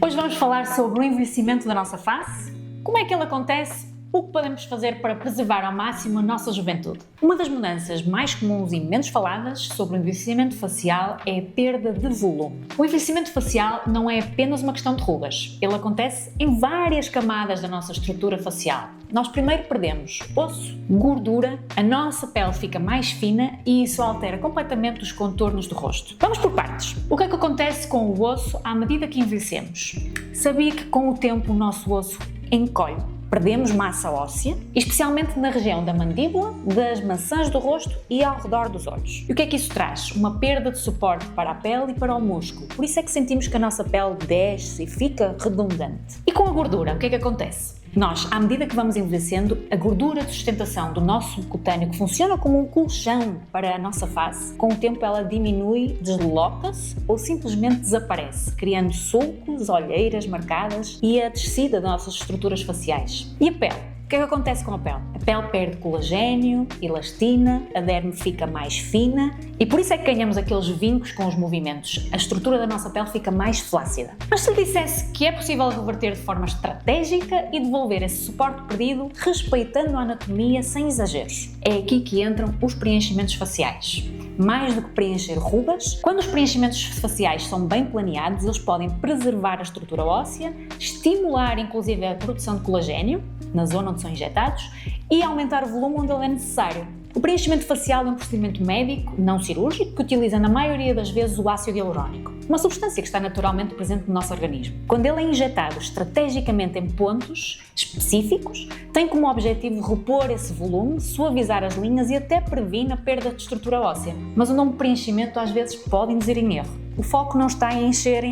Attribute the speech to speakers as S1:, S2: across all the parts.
S1: Hoje vamos falar sobre o envelhecimento da nossa face, como é que ele acontece, o que podemos fazer para preservar ao máximo a nossa juventude. Uma das mudanças mais comuns e menos faladas sobre o envelhecimento facial é a perda de volume. O envelhecimento facial não é apenas uma questão de rugas, ele acontece em várias camadas da nossa estrutura facial. Nós primeiro perdemos osso, gordura, a nossa pele fica mais fina e isso altera completamente os contornos do rosto. Vamos por partes. O que é que acontece com o osso à medida que envelhecemos? Sabia que com o tempo o nosso osso encolhe? Perdemos massa óssea, especialmente na região da mandíbula, das maçãs do rosto e ao redor dos olhos. E o que é que isso traz? Uma perda de suporte para a pele e para o músculo. Por isso é que sentimos que a nossa pele desce e fica redundante. E com a gordura, o que é que acontece? Nós, à medida que vamos envelhecendo, a gordura de sustentação do nosso subcutâneo, que funciona como um colchão para a nossa face, com o tempo ela diminui, desloca-se ou simplesmente desaparece, criando sulcos, olheiras marcadas e a descida das nossas estruturas faciais. E a pele? O que é que acontece com a pele? A pele perde colagênio, elastina, a derme fica mais fina e por isso é que ganhamos aqueles vincos com os movimentos. A estrutura da nossa pele fica mais flácida. Mas se lhe dissesse que é possível reverter de forma estratégica e devolver esse suporte perdido, respeitando a anatomia sem exageros, é aqui que entram os preenchimentos faciais. Mais do que preencher rugas, quando os preenchimentos faciais são bem planeados, eles podem preservar a estrutura óssea, estimular inclusive a produção de colagênio, na zona onde são injetados, e aumentar o volume onde ele é necessário. O preenchimento facial é um procedimento médico, não cirúrgico, que utiliza na maioria das vezes o ácido hialurónico, uma substância que está naturalmente presente no nosso organismo. Quando ele é injetado estrategicamente em pontos específicos, tem como objetivo repor esse volume, suavizar as linhas e até previne a perda de estrutura óssea. Mas o nome preenchimento às vezes pode induzir em erro. O foco não está em encher,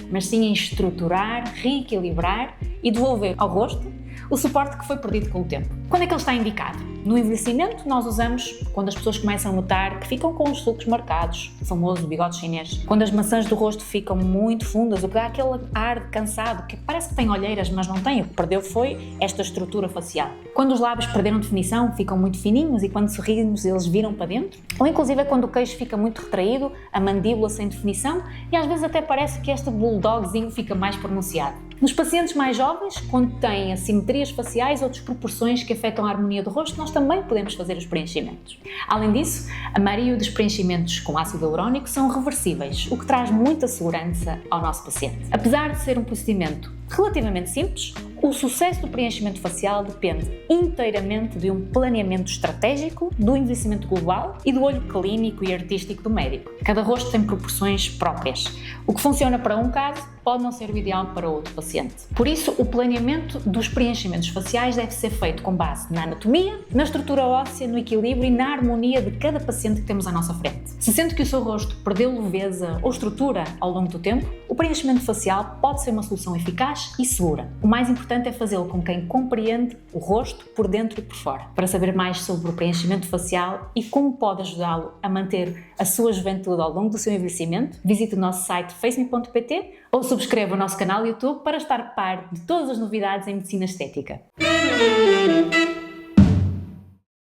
S1: mas sim em estruturar, reequilibrar e devolver ao rosto o suporte que foi perdido com o tempo. Quando é que ele está indicado? No envelhecimento nós usamos quando as pessoas começam a notar que ficam com os sulcos marcados, o famoso bigode chinês. Quando as maçãs do rosto ficam muito fundas, o que dá aquele ar de cansado, que parece que tem olheiras, mas não tem. O que perdeu foi esta estrutura facial. Quando os lábios perderam definição, ficam muito fininhos e quando sorrimos eles viram para dentro. Ou inclusive é quando o queixo fica muito retraído, a mandíbula sem definição e às vezes até parece que este bulldogzinho fica mais pronunciado. Nos pacientes mais jovens, quando têm assimetrias faciais ou desproporções que afetam a harmonia do rosto, nós também podemos fazer os preenchimentos. Além disso, a maioria dos preenchimentos com ácido hialurónico são reversíveis, o que traz muita segurança ao nosso paciente. Apesar de ser um procedimento relativamente simples, o sucesso do preenchimento facial depende inteiramente de um planeamento estratégico, do envelhecimento global e do olho clínico e artístico do médico. Cada rosto tem proporções próprias. O que funciona para um caso pode não ser o ideal para outro paciente. Por isso, o planeamento dos preenchimentos faciais deve ser feito com base na anatomia, na estrutura óssea, no equilíbrio e na harmonia de cada paciente que temos à nossa frente. Se sente que o seu rosto perdeu leveza ou estrutura ao longo do tempo, o preenchimento facial pode ser uma solução eficaz e segura. O mais importante é fazê-lo com quem compreende o rosto por dentro e por fora. Para saber mais sobre o preenchimento facial e como pode ajudá-lo a manter a sua juventude ao longo do seu envelhecimento, visite o nosso site faceme.pt ou subscreva o nosso canal YouTube para estar a par de todas as novidades em medicina estética.